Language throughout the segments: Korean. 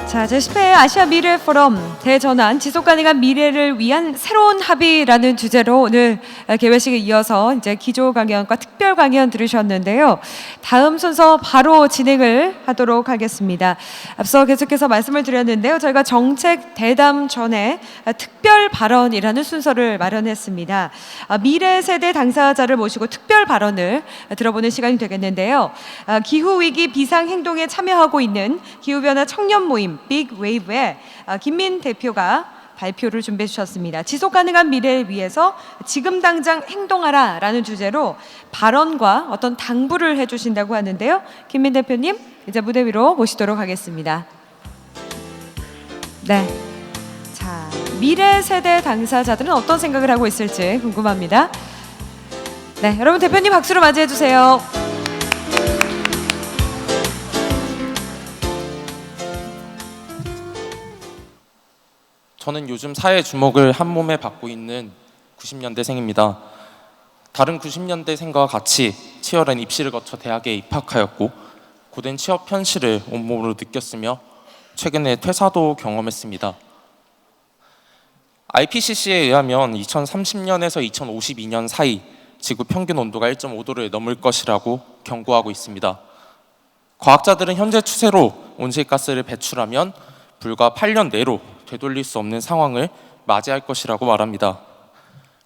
자, 제10회 아시아 미래 포럼 대전환 지속 가능한 미래를 위한 새로운 합의라는 주제로 오늘 개회식에 이어서 이제 기조 강연과 특별 강연 들으셨는데요. 다음 순서 바로 진행을 하도록 하겠습니다. 앞서 계속해서 말씀을 드렸는데요. 저희가 정책 대담 전에 특별 발언이라는 순서를 마련했습니다. 미래 세대 당사자를 모시고 특별 발언을 들어보는 시간이 되겠는데요. 기후위기 비상행동에 참여하고 있는 기후변화 청년 모임 빅웨이브의 김민 대표가 발표를 준비해 주셨습니다. 지속 가능한 미래를 위해서 지금 당장 행동하라 라는 주제로 발언과 어떤 당부를 해주신다고 하는데요. 김민 대표님 이제 무대 위로 모시도록 하겠습니다. 네, 자, 미래 세대 당사자들은 어떤 생각을 하고 있을지 궁금합니다. 네, 여러분 대표님 박수로 맞이해 주세요. 저는 요즘 사회 주목을 한 몸에 받고 있는 90년대생입니다. 다른 90년대생과 같이 치열한 입시를 거쳐 대학에 입학하였고 고된 취업 현실을 온몸으로 느꼈으며 최근에 퇴사도 경험했습니다. IPCC에 의하면 2030년에서 2052년 사이 지구 평균 온도가 1.5도를 넘을 것이라고 경고하고 있습니다. 과학자들은 현재 추세로 온실가스를 배출하면 불과 8년 내로 되돌릴 수 없는 상황을 맞이할 것이라고 말합니다.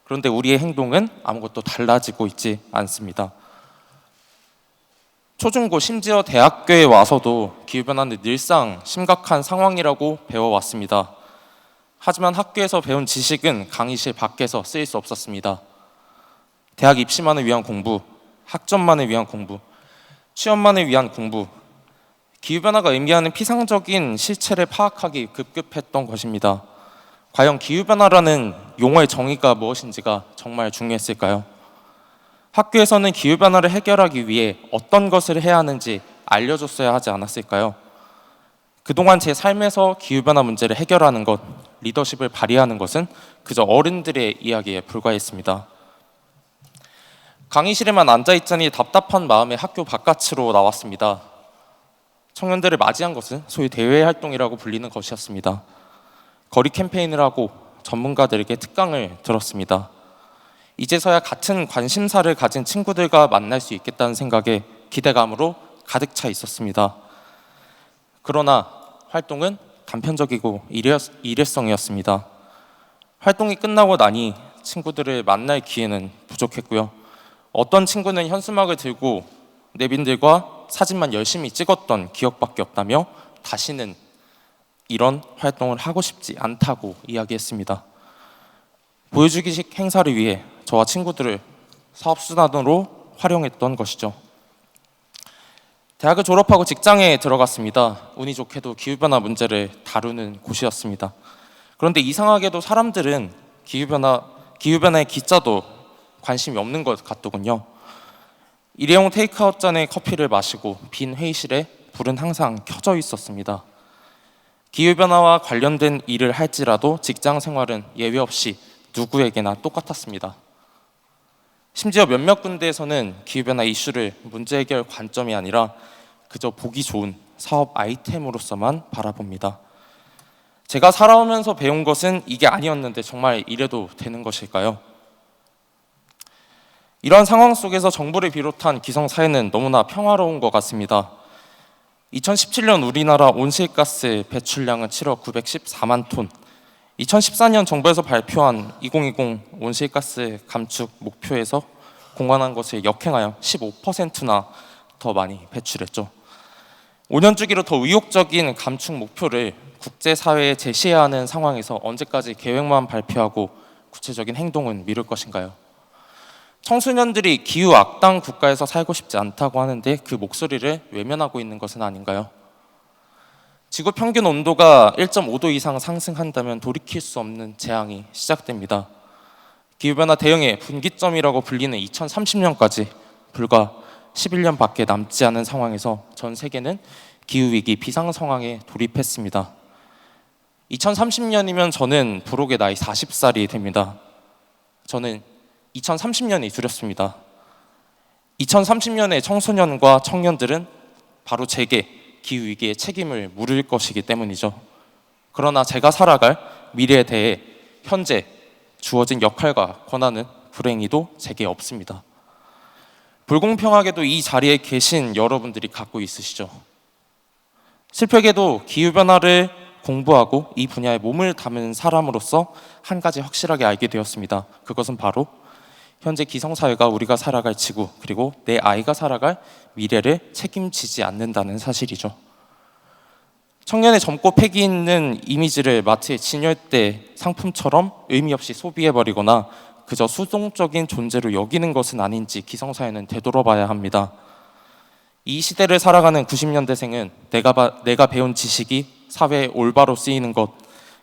그런데 우리의 행동은 아무것도 달라지고 있지 않습니다. 초중고 심지어 대학교에 와서도 기후변화는 늘상 심각한 상황이라고 배워왔습니다. 하지만 학교에서 배운 지식은 강의실 밖에서 쓰일 수 없었습니다. 대학 입시만을 위한 공부, 학점만을 위한 공부, 취업만을 위한 공부, 기후변화가 의미하는 피상적인 실체를 파악하기 급급했던 것입니다. 과연 기후변화라는 용어의 정의가 무엇인지가 정말 중요했을까요? 학교에서는 기후변화를 해결하기 위해 어떤 것을 해야 하는지 알려줬어야 하지 않았을까요? 그동안 제 삶에서 기후변화 문제를 해결하는 것, 리더십을 발휘하는 것은 그저 어른들의 이야기에 불과했습니다. 강의실에만 앉아있자니 답답한 마음에 학교 바깥으로 나왔습니다. 청년들을 맞이한 것은 소위 대외 활동이라고 불리는 것이었습니다. 거리 캠페인을 하고 전문가들에게 특강을 들었습니다. 이제서야 같은 관심사를 가진 친구들과 만날 수 있겠다는 생각에 기대감으로 가득 차 있었습니다. 그러나 활동은 단편적이고 일회성이었습니다. 활동이 끝나고 나니 친구들을 만날 기회는 부족했고요. 어떤 친구는 현수막을 들고 내빈들과 사진만 열심히 찍었던 기억밖에 없다며 다시는 이런 활동을 하고 싶지 않다고 이야기했습니다. 보여주기식 행사를 위해 저와 친구들을 사업수단으로 활용했던 것이죠. 대학을 졸업하고 직장에 들어갔습니다. 운이 좋게도 기후변화 문제를 다루는 곳이었습니다. 그런데 이상하게도 사람들은 기후변화의 기자도 관심이 없는 것 같더군요. 일회용 테이크아웃 잔에 커피를 마시고 빈 회의실에 불은 항상 켜져 있었습니다. 기후변화와 관련된 일을 할지라도 직장 생활은 예외 없이 누구에게나 똑같았습니다. 심지어 몇몇 군데에서는 기후변화 이슈를 문제 해결 관점이 아니라 그저 보기 좋은 사업 아이템으로서만 바라봅니다. 제가 살아오면서 배운 것은 이게 아니었는데 정말 이래도 되는 것일까요? 이러한 상황 속에서 정부를 비롯한 기성사회는 너무나 평화로운 것 같습니다. 2017년 우리나라 온실가스 배출량은 7억 914만 톤, 2014년 정부에서 발표한 2020 온실가스 감축 목표에서 공언한 것을 역행하여 15%나 더 많이 배출했죠. 5년 주기로 더 의욕적인 감축 목표를 국제사회에 제시해야 하는 상황에서 언제까지 계획만 발표하고 구체적인 행동은 미룰 것인가요? 청소년들이 기후 악당 국가에서 살고 싶지 않다고 하는데 그 목소리를 외면하고 있는 것은 아닌가요? 지구 평균 온도가 1.5도 이상 상승한다면 돌이킬 수 없는 재앙이 시작됩니다. 기후변화 대응의 분기점이라고 불리는 2030년까지 불과 11년밖에 남지 않은 상황에서 전 세계는 기후위기 비상상황에 돌입했습니다. 2030년이면 저는 부록의 나이 40살이 됩니다. 저는 2030년이 두렵습니다. 2030년의 청소년과 청년들은 바로 제게 기후 위기의 책임을 물을 것이기 때문이죠. 그러나 제가 살아갈 미래에 대해 현재 주어진 역할과 권한은 불행히도 제게 없습니다. 불공평하게도 이 자리에 계신 여러분들이 갖고 있으시죠. 슬프게도 기후변화를 공부하고 이 분야에 몸을 담은 사람으로서 한 가지 확실하게 알게 되었습니다. 그것은 바로 현재 기성사회가 우리가 살아갈 지구, 그리고 내 아이가 살아갈 미래를 책임지지 않는다는 사실이죠. 청년의 젊고 패기 있는 이미지를 마치 진열대 상품처럼 의미 없이 소비해버리거나 그저 수동적인 존재로 여기는 것은 아닌지 기성사회는 되돌아봐야 합니다. 이 시대를 살아가는 90년대생은 내가 배운 지식이 사회에 올바로 쓰이는 것,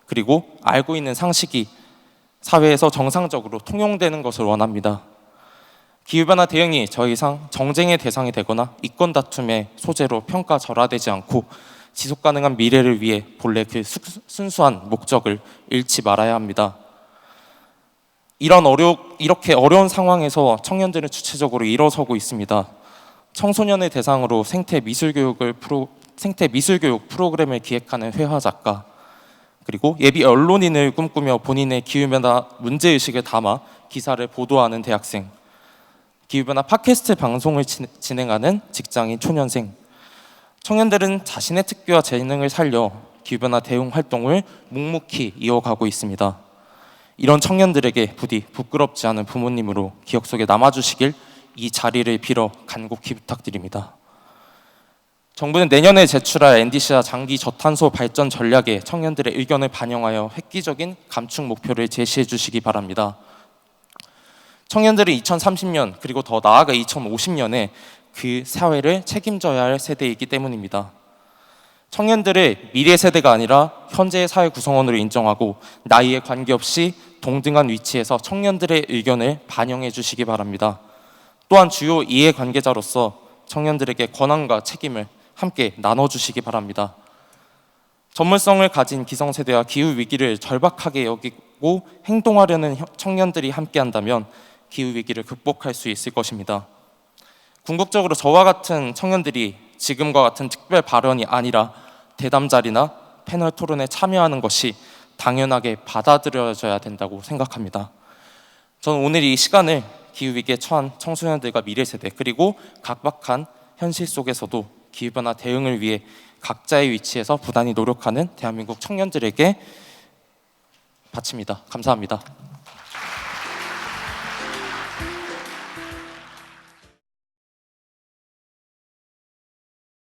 그리고 알고 있는 상식이 사회에서 정상적으로 통용되는 것을 원합니다. 기후변화 대응이 더 이상 정쟁의 대상이 되거나 이권 다툼의 소재로 평가절하되지 않고 지속가능한 미래를 위해 본래 그 순수한 목적을 잃지 말아야 합니다. 이렇게 어려운 상황에서 청년들은 주체적으로 일어서고 있습니다. 청소년을 대상으로 생태 미술 교육 프로그램을 기획하는 회화 작가, 그리고 예비 언론인을 꿈꾸며 본인의 기후변화 문제의식을 담아 기사를 보도하는 대학생, 기후변화 팟캐스트 방송을 진행하는 직장인 초년생, 청년들은 자신의 특기와 재능을 살려 기후변화 대응 활동을 묵묵히 이어가고 있습니다. 이런 청년들에게 부디 부끄럽지 않은 부모님으로 기억 속에 남아주시길 이 자리를 빌어 간곡히 부탁드립니다. 정부는 내년에 제출할 NDC와 장기 저탄소 발전 전략에 청년들의 의견을 반영하여 획기적인 감축 목표를 제시해 주시기 바랍니다. 청년들은 2030년 그리고 더 나아가 2050년에 그 사회를 책임져야 할 세대이기 때문입니다. 청년들을 미래 세대가 아니라 현재의 사회 구성원으로 인정하고 나이에 관계없이 동등한 위치에서 청년들의 의견을 반영해 주시기 바랍니다. 또한 주요 이해관계자로서 청년들에게 권한과 책임을 함께 나눠주시기 바랍니다. 전문성을 가진 기성세대와 기후위기를 절박하게 여기고 행동하려는 청년들이 함께한다면 기후위기를 극복할 수 있을 것입니다. 궁극적으로 저와 같은 청년들이 지금과 같은 특별 발언이 아니라 대담 자리나 패널 토론에 참여하는 것이 당연하게 받아들여져야 된다고 생각합니다. 저는 오늘 이 시간을 기후위기에 처한 청소년들과 미래세대, 그리고 각박한 현실 속에서도 기후변화 대응을 위해 각자의 위치에서 부단히 노력하는 대한민국 청년들에게 바칩니다. 감사합니다.